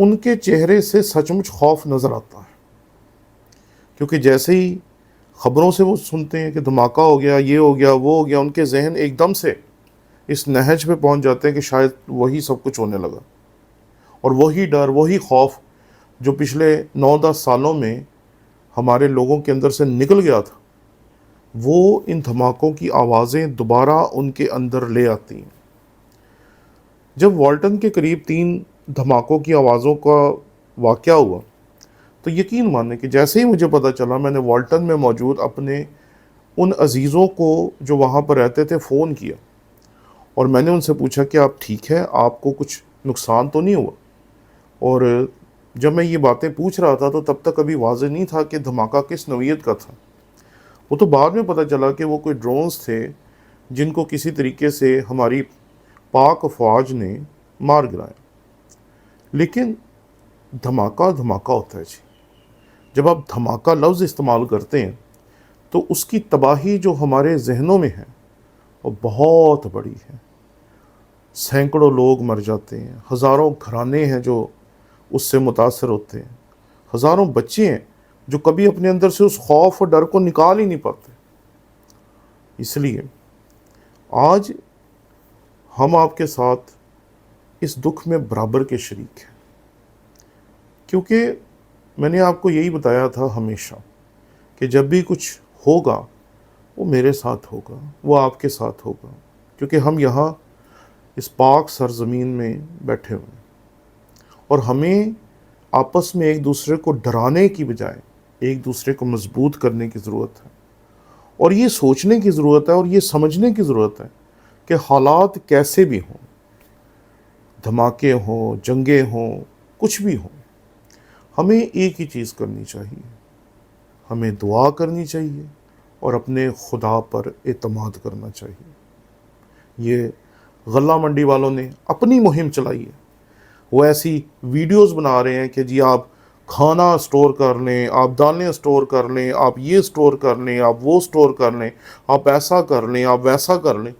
ان کے چہرے سے سچ مچ خوف نظر آتا ہے، کیونکہ جیسے ہی خبروں سے وہ سنتے ہیں کہ دھماکہ ہو گیا، یہ ہو گیا، وہ ہو گیا، ان کے ذہن ایک دم سے اس نہج پہ پہنچ جاتے ہیں کہ شاید وہی سب کچھ ہونے لگا، اور وہی ڈر، وہی خوف جو پچھلے 9-10 سالوں میں ہمارے لوگوں کے اندر سے نکل گیا تھا، وہ ان دھماکوں کی آوازیں دوبارہ ان کے اندر لے آتی ہیں۔ جب والٹن کے قریب 3 دھماکوں کی آوازوں کا واقعہ ہوا تو یقین مانیں کہ جیسے ہی مجھے پتہ چلا، میں نے والٹن میں موجود اپنے ان عزیزوں کو جو وہاں پر رہتے تھے فون کیا، اور میں نے ان سے پوچھا کہ آپ ٹھیک ہے، آپ کو کچھ نقصان تو نہیں ہوا؟ اور جب میں یہ باتیں پوچھ رہا تھا تو تب تک ابھی واضح نہیں تھا کہ دھماکہ کس نوعیت کا تھا۔ وہ تو بعد میں پتہ چلا کہ وہ کوئی ڈرونز تھے جن کو کسی طریقے سے ہماری پاک افواج نے مار گرایا۔ لیکن دھماکہ دھماکہ ہوتا ہے جی۔ جب آپ دھماکہ لفظ استعمال کرتے ہیں تو اس کی تباہی جو ہمارے ذہنوں میں ہے وہ بہت بڑی ہے۔ سینکڑوں لوگ مر جاتے ہیں، ہزاروں گھرانے ہیں جو اس سے متاثر ہوتے ہیں، ہزاروں بچے ہیں جو کبھی اپنے اندر سے اس خوف اور ڈر کو نکال ہی نہیں پاتے۔ اس لیے آج ہم آپ کے ساتھ اس دکھ میں برابر کے شریک ہیں، کیونکہ میں نے آپ کو یہی بتایا تھا ہمیشہ کہ جب بھی کچھ ہوگا وہ میرے ساتھ ہوگا، وہ آپ کے ساتھ ہوگا، کیونکہ ہم یہاں اس پاک سرزمین میں بیٹھے ہوئے ہیں، اور ہمیں آپس میں ایک دوسرے کو ڈرانے کی بجائے ایک دوسرے کو مضبوط کرنے کی ضرورت ہے، اور یہ سوچنے کی ضرورت ہے اور یہ سمجھنے کی ضرورت ہے کہ حالات کیسے بھی ہوں، دھماکے ہوں، جنگیں ہوں، کچھ بھی ہوں، ہمیں ایک ہی چیز کرنی چاہیے، ہمیں دعا کرنی چاہیے اور اپنے خدا پر اعتماد کرنا چاہیے۔ یہ غلہ منڈی والوں نے اپنی مہم چلائی ہے، وہ ایسی ویڈیوز بنا رہے ہیں کہ جی آپ کھانا سٹور کر لیں، آپ دالیں سٹور کر لیں، آپ یہ سٹور کر لیں، آپ وہ سٹور کر لیں، آپ ایسا کر لیں، آپ ویسا کر لیں۔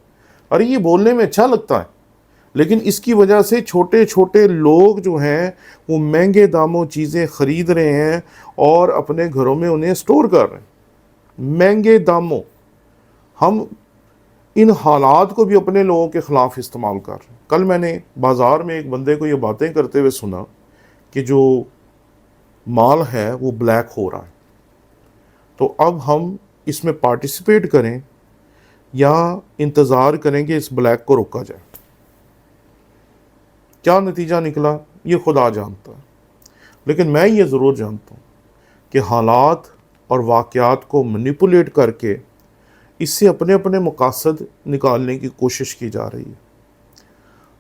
ارے یہ بولنے میں اچھا لگتا ہے، لیکن اس کی وجہ سے چھوٹے چھوٹے لوگ جو ہیں وہ مہنگے داموں چیزیں خرید رہے ہیں اور اپنے گھروں میں انہیں سٹور کر رہے ہیں مہنگے داموں۔ ہم ان حالات کو بھی اپنے لوگوں کے خلاف استعمال کر رہے ہیں۔ کل میں نے بازار میں ایک بندے کو یہ باتیں کرتے ہوئے سنا کہ جو مال ہے وہ بلیک ہو رہا ہے، تو اب ہم اس میں پارٹیسپیٹ کریں یا انتظار کریں کہ اس بلیک کو روکا جائے۔ کیا نتیجہ نکلا یہ خدا جانتا ہے، لیکن میں یہ ضرور جانتا ہوں کہ حالات اور واقعات کو مینیپولیٹ کر کے اس سے اپنے اپنے مقاصد نکالنے کی کوشش کی جا رہی ہے۔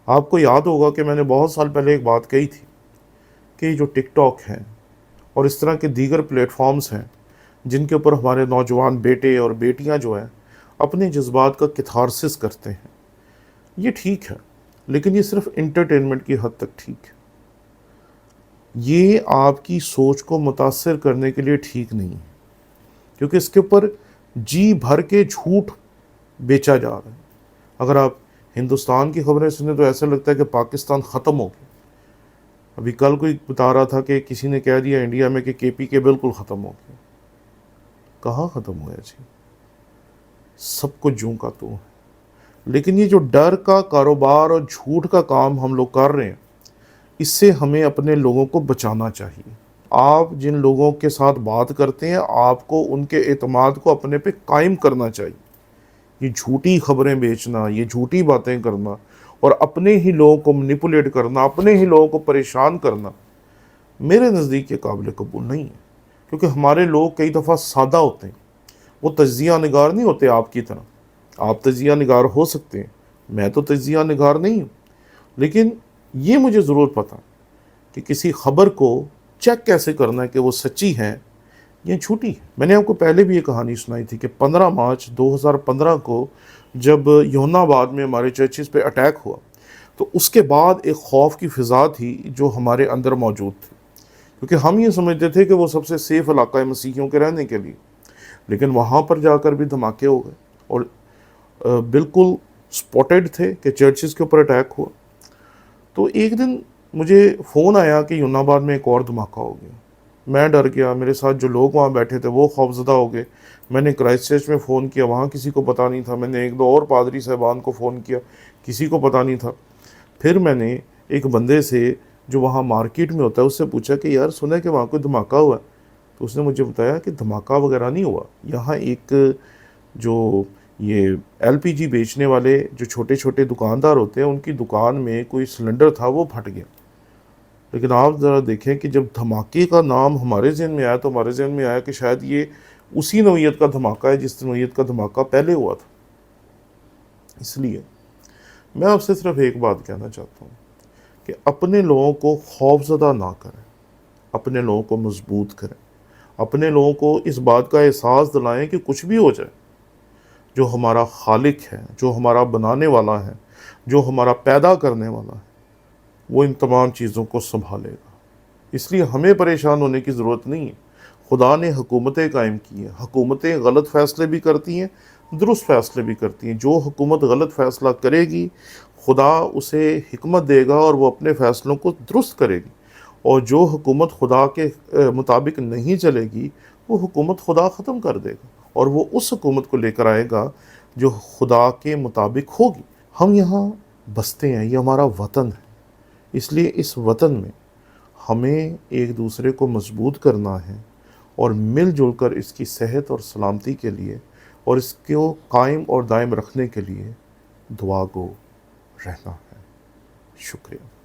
آپ کو یاد ہوگا کہ میں نے بہت سال پہلے ایک بات کہی تھی کہ یہ جو ٹک ٹاک ہیں اور اس طرح کے دیگر پلیٹ فارمز ہیں جن کے اوپر ہمارے نوجوان بیٹے اور بیٹیاں جو ہیں اپنے جذبات کا کتھارسس کرتے ہیں، یہ ٹھیک ہے، لیکن یہ صرف انٹرٹینمنٹ کی حد تک ٹھیک ہے۔ یہ آپ کی سوچ کو متاثر کرنے کے لیے ٹھیک نہیں ہے، کیونکہ اس کے اوپر جی بھر کے جھوٹ بیچا جا رہا ہے۔ اگر آپ ہندوستان کی خبریں سنیں تو ایسا لگتا ہے کہ پاکستان ختم ہو گیا۔ ابھی کل کوئی بتا رہا تھا کہ کسی نے کہہ دیا انڈیا میں کہ کے پی کے بالکل ختم ہو گیا۔ کہاں ختم ہوا جی؟ سب کچھ جوں کا تو ہے۔ لیکن یہ جو ڈر کا کاروبار اور جھوٹ کا کام ہم لوگ کر رہے ہیں، اس سے ہمیں اپنے لوگوں کو بچانا چاہیے۔ آپ جن لوگوں کے ساتھ بات کرتے ہیں آپ کو ان کے اعتماد کو اپنے پہ قائم کرنا چاہیے۔ یہ جھوٹی خبریں بیچنا، یہ جھوٹی باتیں کرنا اور اپنے ہی لوگوں کو مینیپولیٹ کرنا، اپنے ہی لوگوں کو پریشان کرنا میرے نزدیک یہ قابل قبول نہیں ہے، کیونکہ ہمارے لوگ کئی دفعہ سادہ ہوتے ہیں، وہ تجزیہ نگار نہیں ہوتے آپ کی طرح۔ آپ تجزیہ نگار ہو سکتے ہیں، میں تو تجزیہ نگار نہیں ہوں، لیکن یہ مجھے ضرور پتہ کہ کسی خبر کو چیک کیسے کرنا ہے کہ وہ سچی ہے یا جھوٹی ہے۔ میں نے آپ کو پہلے بھی یہ کہانی سنائی تھی کہ 15 مارچ 2015 کو جب یونا آباد میں ہمارے چرچز پہ اٹیک ہوا تو اس کے بعد ایک خوف کی فضا تھی جو ہمارے اندر موجود تھی، کیونکہ ہم یہ سمجھتے تھے کہ وہ سب سے سیف علاقہ ہے مسیحیوں کے رہنے کے لیے، لیکن وہاں پر جا کر بھی دھماکے ہو گئے اور بالکل سپاٹڈ تھے کہ چرچز کے اوپر اٹیک ہوا۔ تو ایک دن مجھے فون آیا کہ یوناباد میں ایک اور دھماکہ ہو گیا. میں ڈر گیا، میرے ساتھ جو لوگ وہاں بیٹھے تھے وہ خوفزدہ ہو گئے. میں نے کرائسٹ چرچ میں فون کیا، وہاں کسی کو پتہ نہیں تھا. میں نے ایک دو اور پادری صاحبان کو فون کیا، کسی کو پتہ نہیں تھا. پھر میں نے ایک بندے سے جو وہاں مارکیٹ میں ہوتا ہے اس سے پوچھا کہ یار سنا ہے کہ وہاں کوئی دھماکہ ہوا ہے. تو اس نے مجھے بتایا کہ دھماکہ وغیرہ نہیں ہوا. یہاں ایک جو یہ ایل پی جی بیچنے والے جو چھوٹے چھوٹے دکاندار ہوتے ہیں ان کی دکان میں کوئی سلنڈر تھا، وہ پھٹ گیا. لیکن آپ ذرا دیکھیں کہ جب دھماکے کا نام ہمارے ذہن میں آیا تو ہمارے ذہن میں آیا کہ شاید یہ اسی نوعیت کا دھماکہ ہے جس نوعیت کا دھماکہ پہلے ہوا تھا. اس لیے میں آپ سے صرف ایک بات کہنا چاہتا ہوں کہ اپنے لوگوں کو خوف زدہ نہ کریں، اپنے لوگوں کو مضبوط کریں، اپنے لوگوں کو اس بات کا احساس دلائیں کہ کچھ بھی ہو جائے، جو ہمارا خالق ہے، جو ہمارا بنانے والا ہے، جو ہمارا پیدا کرنے والا ہے، وہ ان تمام چیزوں کو سنبھالے گا. اس لیے ہمیں پریشان ہونے کی ضرورت نہیں ہے. خدا نے حکومتیں قائم کی ہیں، حکومتیں غلط فیصلے بھی کرتی ہیں، درست فیصلے بھی کرتی ہیں. جو حکومت غلط فیصلہ کرے گی خدا اسے حکمت دے گا اور وہ اپنے فیصلوں کو درست کرے گی. اور جو حکومت خدا کے مطابق نہیں چلے گی وہ حکومت خدا ختم کر دے گا اور وہ اس حکومت کو لے کر آئے گا جو خدا کے مطابق ہوگی. ہم یہاں بستے ہیں، یہ ہمارا وطن ہے. اس لیے اس وطن میں ہمیں ایک دوسرے کو مضبوط کرنا ہے اور مل جل کر اس کی صحت اور سلامتی کے لیے اور اس کو قائم اور دائم رکھنے کے لیے دعا گو رہنا ہے. شکریہ.